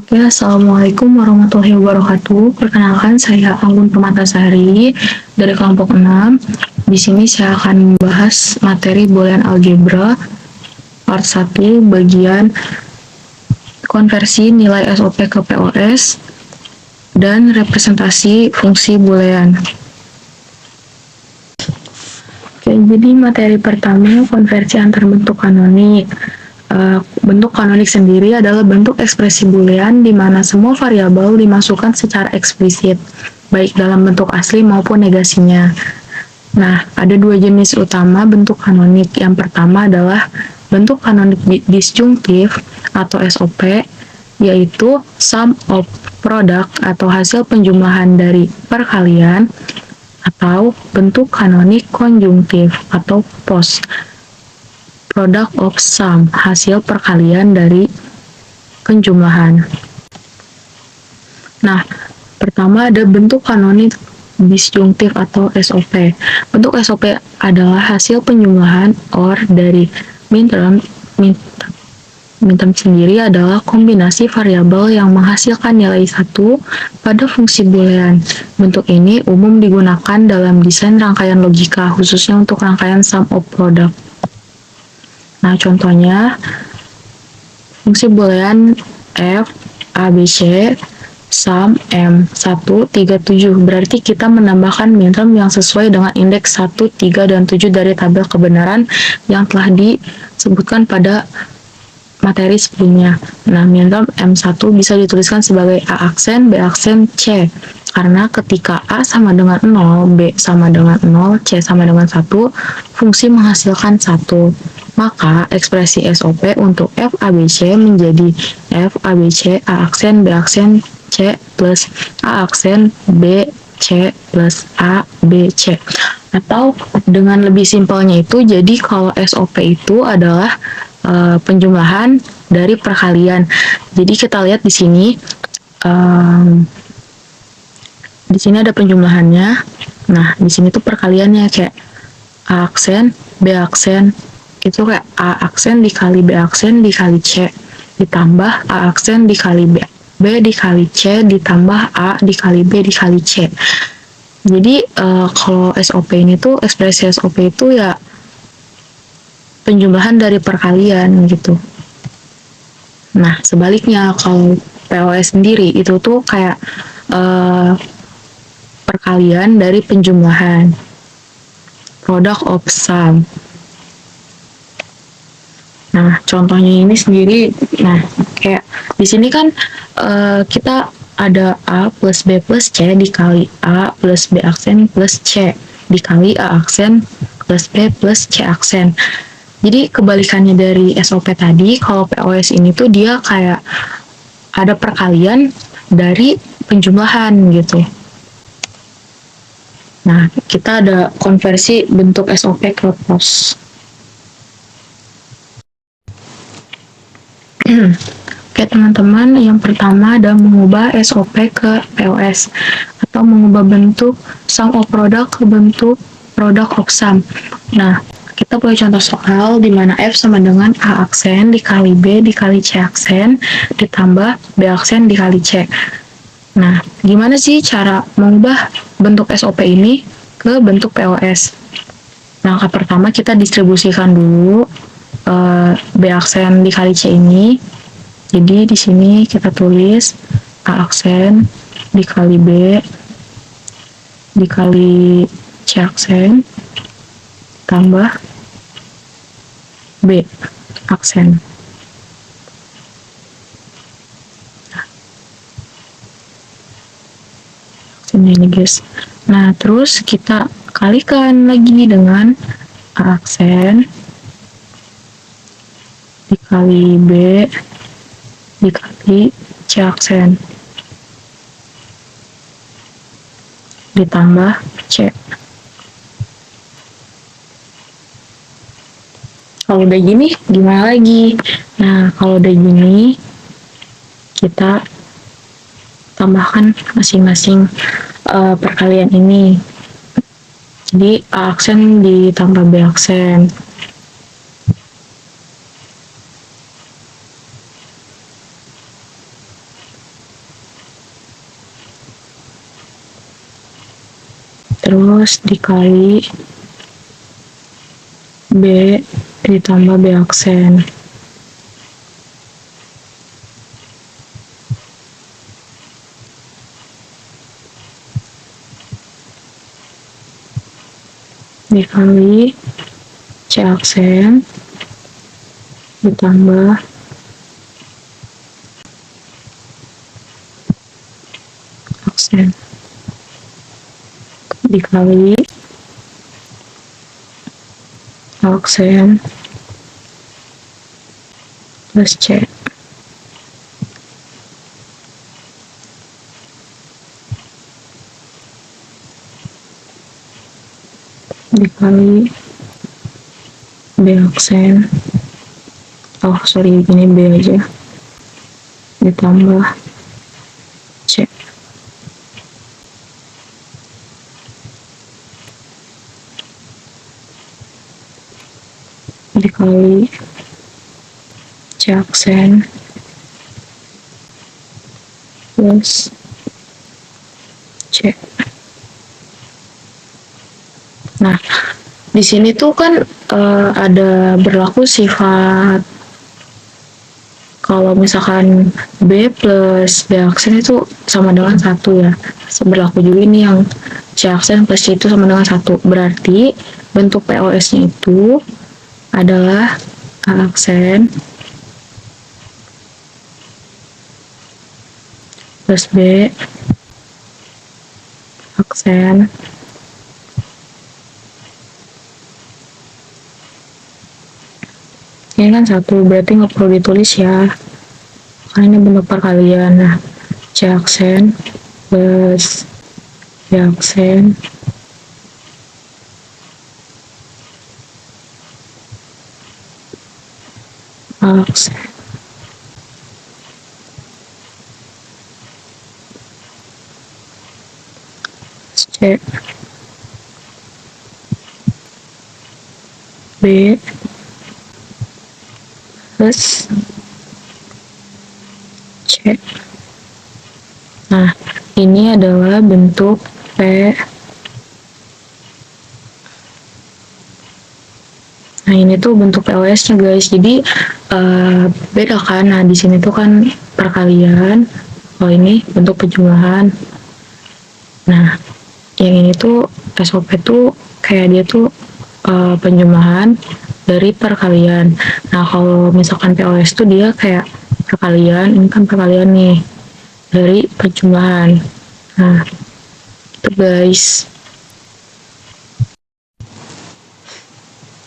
Ya, Assalamualaikum warahmatullahi wabarakatuh. Perkenalkan, saya Alun Permatasari dari kelompok 6. Di sini saya akan membahas materi boolean algebra part 1 bagian konversi nilai SOP ke POS dan representasi fungsi boolean. Oke, jadi materi pertama konversi antar bentuk kanonik. Bentuk kanonik sendiri adalah bentuk ekspresi boolean di mana semua variabel dimasukkan secara eksplisit, baik dalam bentuk asli maupun negasinya. Nah, ada dua jenis utama bentuk kanonik. Yang pertama adalah bentuk kanonik disjungtif atau SOP, yaitu sum of product atau hasil penjumlahan dari perkalian, atau bentuk kanonik konjungtif atau POS, product of sum, hasil perkalian dari penjumlahan. Nah, pertama ada bentuk kanonik disjungtif atau SOP. Bentuk SOP adalah hasil penjumlahan OR dari minterm. Minterm sendiri adalah kombinasi variabel yang menghasilkan nilai 1 pada fungsi boolean. Bentuk ini umum digunakan dalam desain rangkaian logika, khususnya untuk rangkaian sum of product. Nah, contohnya fungsi boolean f ABC sum M137. Berarti kita menambahkan minterm yang sesuai dengan indeks 1, 3, dan 7 dari tabel kebenaran yang telah disebutkan pada materi sebelumnya. Nah, minterm M1 bisa dituliskan sebagai A aksen, B aksen, C. Karena ketika A sama dengan 0, B sama dengan 0, C sama dengan 1, fungsi menghasilkan 1. Maka ekspresi SOP untuk F ABC menjadi F ABC A aksen, B aksen, C plus A aksen, B, C plus A, B, C. Atau dengan lebih simpelnya itu, jadi kalau SOP itu adalah penjumlahan dari perkalian. Jadi kita lihat di sini, ada penjumlahannya. Nah, di sini tuh perkaliannya kayak A aksen, B aksen, itu kayak A aksen dikali B aksen dikali C, ditambah A aksen dikali B dikali C, ditambah A dikali B dikali C. Jadi kalau SOP ini tuh, ekspresi SOP itu ya penjumlahan dari perkalian gitu. Nah, sebaliknya kalau POS sendiri itu tuh kayak perkalian dari penjumlahan, product of sum. Nah, contohnya ini sendiri, nah kayak di sini kan kita ada A plus B plus C dikali A plus B aksen plus C dikali A aksen plus B plus C aksen. Jadi kebalikannya dari SOP tadi, kalau POS ini tuh dia kayak ada perkalian dari penjumlahan gitu. Nah, kita ada konversi bentuk SOP ke POS. Oke teman-teman, yang pertama ada mengubah SOP ke POS atau mengubah bentuk sum of product ke bentuk product of sum. Nah, kita punya contoh soal di mana F sama dengan A aksen dikali B dikali C aksen ditambah B aksen dikali C. Nah, gimana sih cara mengubah bentuk SOP ini ke bentuk POS? Langkah pertama kita distribusikan dulu B aksen dikali C ini. Jadi di sini kita tulis A aksen dikali B dikali C aksen tambah B aksen. Ini guys. Nah, terus kita kalikan lagi dengan A aksen dikali B dikali C aksen ditambah C. Kalau udah gini, gimana lagi? Nah, kalau udah gini, kita tambahkan masing-masing perkalian ini. Jadi, A aksen ditambah B aksen. terus dikali B ditambah B aksen. Dikali C aksen ditambah aksen dikali aksen plus C dikali B aksen, oh sorry ini B aja, ditambah C dikali C aksen plus C. Nah, di sini tuh kan ada berlaku sifat kalau misalkan B plus B aksen itu sama dengan 1 ya. Berlaku juga ini yang C aksen plus C itu sama dengan 1. Berarti bentuk POS-nya itu adalah A aksen plus B aksen ini kan 1, berarti nggak perlu ditulis ya karena ini bentuk perkalian. Nah, C aksen plus B aksen A aksen C B plus C. Nah, ini adalah bentuk P. Nah, ini tuh bentuk POS-nya guys. Jadi beda kan. Nah, di sini tuh kan perkalian. Oh, ini bentuk penjumlahan. Nah, yang ini tuh SOP tuh kayak dia tuh penjumlahan dari perkalian. Nah, kalau misalkan POS tuh dia kayak perkalian, ini kan perkalian nih dari penjumlahan. Nah, itu guys.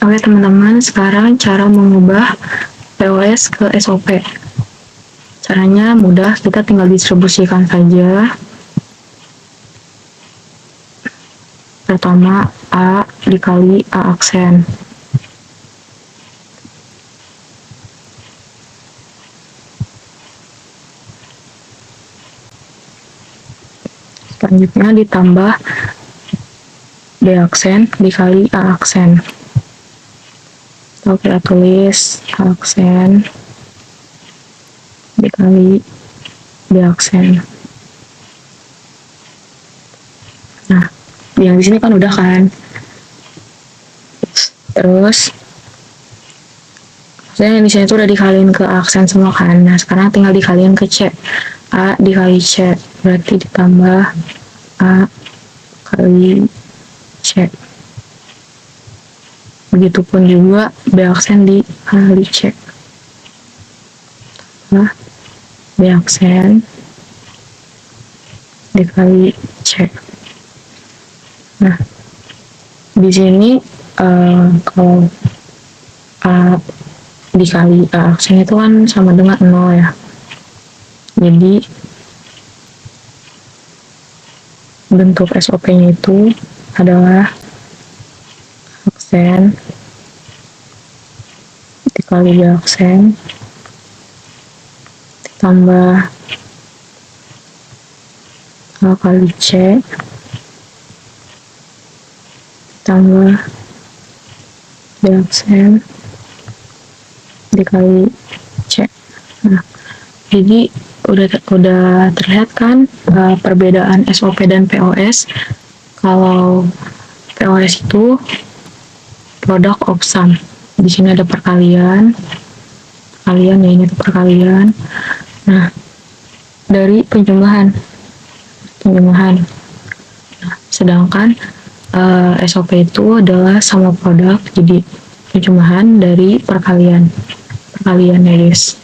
Oke teman-teman, sekarang cara mengubah POS ke SOP. Caranya mudah, kita tinggal distribusikan saja. Pertama, A dikali A aksen. Selanjutnya ditambah B aksen dikali A aksen. Lalu kita tulis A aksen dikali B aksen. Nah, yang di sini kan udah kan. Terus maksudnya yang di sini tuh udah dikaliin ke aksen semua kan. Nah, sekarang tinggal dikaliin ke C. A dikali C berarti ditambah A kali C. Begitupun juga B aksen dikali C. Nah, B aksen dikali C. Nah, di sini kalau A dikali A aksen itu kan sama dengan 0 ya. Jadi bentuk SOP-nya itu adalah aksen dikali B aksen ditambah A kali C ditambah B aksen dikali C. Nah, jadi udah terlihat kan perbedaan SOP dan POS. Kalau POS itu product of sum. Di sini ada perkalian, ya ini tuh perkalian. Nah, dari penjumlahan. Nah, sedangkan SOP itu adalah sama produk, jadi penjumlahan dari perkalian ya guys.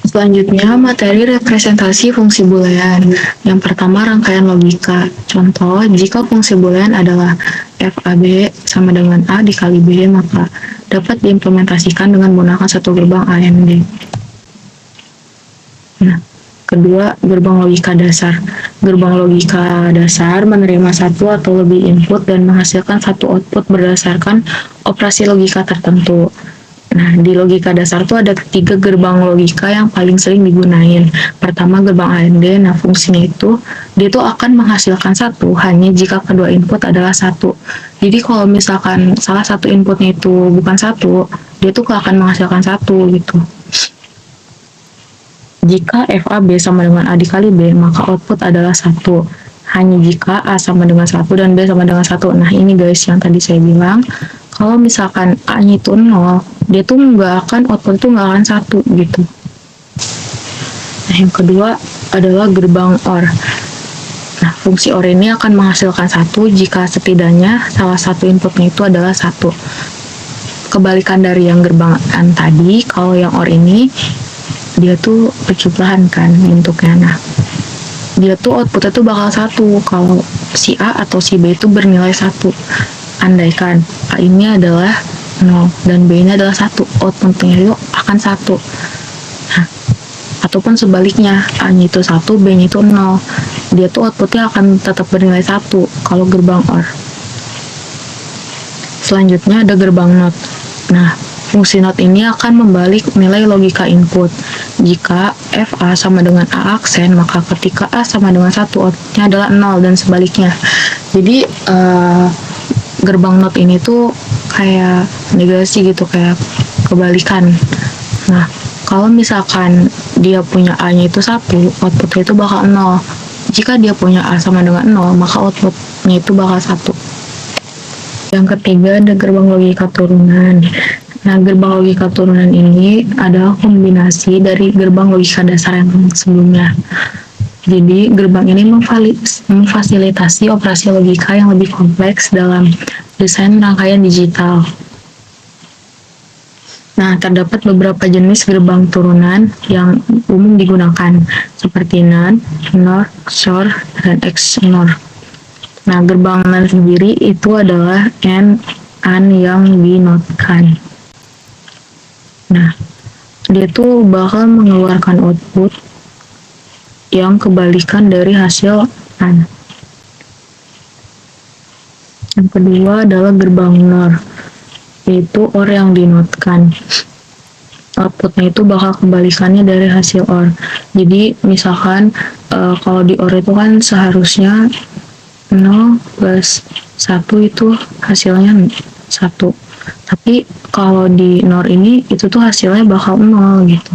Selanjutnya, materi representasi fungsi boolean. Yang pertama, rangkaian logika. Contoh, jika fungsi boolean adalah FAB sama dengan A dikali B, maka dapat diimplementasikan dengan menggunakan satu gerbang AND. Nah, kedua, gerbang logika dasar. Gerbang logika dasar menerima satu atau lebih input dan menghasilkan satu output berdasarkan operasi logika tertentu. Nah, di logika dasar tuh ada 3 gerbang logika yang paling sering digunain. Pertama, gerbang AND. Nah, fungsinya itu, dia tuh akan menghasilkan satu hanya jika kedua input adalah satu. Jadi, kalau misalkan salah satu inputnya itu bukan satu, dia tuh akan menghasilkan satu gitu. Jika FAB sama dengan A dikali B, maka output adalah 1. Hanya jika A sama dengan 1 dan B sama dengan 1. Nah, ini guys yang tadi saya bilang, kalau misalkan A-nya itu 0, dia tuh output tuh nggak akan 1 gitu. Nah, yang kedua adalah gerbang OR. Nah, fungsi OR ini akan menghasilkan 1 jika setidaknya salah satu inputnya itu adalah 1. Kebalikan dari yang gerbang AND tadi, kalau yang OR ini dia tuh penjumlahan kan bentuknya. Nah, dia tuh outputnya tuh bakal 1 kalau si A atau si B itu bernilai 1. Andaikan A ini adalah 0 dan B ini adalah 1, outputnya itu akan 1. Nah, ataupun sebaliknya, A-nya itu 1, B-nya itu 0. Dia tuh outputnya akan tetap bernilai 1 kalau gerbang OR. Selanjutnya ada gerbang NOT. Nah, fungsi NOT ini akan membalik nilai logika input. Jika FA sama dengan A aksen, maka ketika A sama dengan 1, outputnya adalah 0 dan sebaliknya. Jadi, gerbang NOT ini tuh kayak negasi gitu, kayak kebalikan. Nah, kalau misalkan dia punya A-nya itu 1, outputnya itu bakal 0. Jika dia punya A sama dengan 0, maka outputnya itu bakal 1. Yang ketiga ada gerbang logika turunan. Nah, gerbang logika turunan ini adalah kombinasi dari gerbang logika dasar yang sebelumnya. Jadi, gerbang ini memfasilitasi operasi logika yang lebih kompleks dalam desain rangkaian digital. Nah, terdapat beberapa jenis gerbang turunan yang umum digunakan, seperti NAND, NOR, XOR, dan XNOR. Nah, gerbang NAND sendiri itu adalah AND yang dinotkan. Nah, dia tuh bakal mengeluarkan output yang kebalikan dari hasil AND. Yang kedua adalah gerbang NOR, yaitu OR yang dinotkan. Outputnya itu bakal kebalikannya dari hasil OR. Jadi, misalkan kalau di OR itu kan seharusnya 0 plus 1 itu hasilnya 1. Tapi kalau di NOR ini itu tuh hasilnya bakal 0 gitu.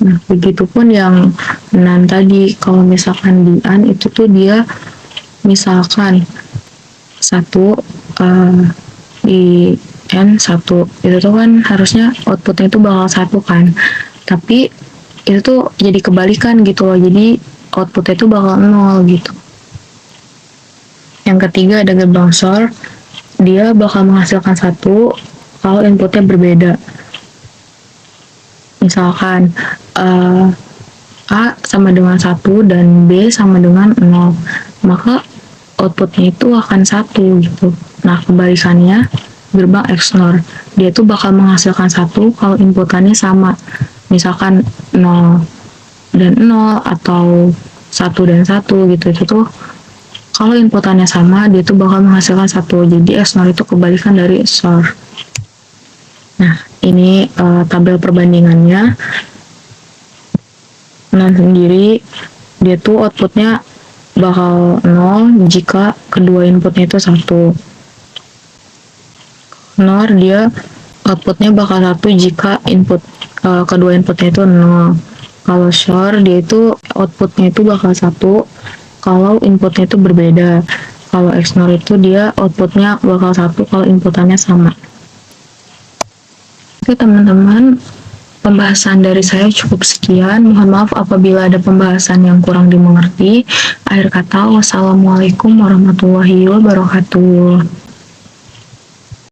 Nah, begitupun yang NAND tadi, kalau misalkan di AND itu tuh dia misalkan 1 di N1 itu tuh kan harusnya outputnya itu bakal 1 kan. Tapi itu tuh jadi kebalikan gitu loh. Jadi outputnya itu bakal 0 gitu. Yang ketiga ada gerbang XOR, dia bakal menghasilkan 1 kalau inputnya berbeda. Misalkan A sama dengan 1 dan B sama dengan 0, maka outputnya itu akan 1 gitu. Nah, kebalikannya gerbang XNOR, dia tuh bakal menghasilkan 1 kalau inputannya sama. Misalkan 0 dan 0 atau 1 dan 1 gitu. Itu tuh kalau inputannya sama, dia tuh bakal menghasilkan 1. Jadi XNOR itu kebalikan dari XOR. Nah, ini tabel perbandingannya. Nah, sendiri dia tuh outputnya bakal 0 jika kedua inputnya itu 1. NOR dia outputnya bakal 1 jika kedua inputnya itu 0. Kalau XOR dia itu outputnya itu bakal 1 kalau inputnya itu berbeda. Kalau XNOR itu dia outputnya bakal satu kalau inputannya sama. Oke teman-teman, pembahasan dari saya cukup sekian. Mohon maaf apabila ada pembahasan yang kurang dimengerti. Akhir kata, wassalamualaikum warahmatullahi wabarakatuh.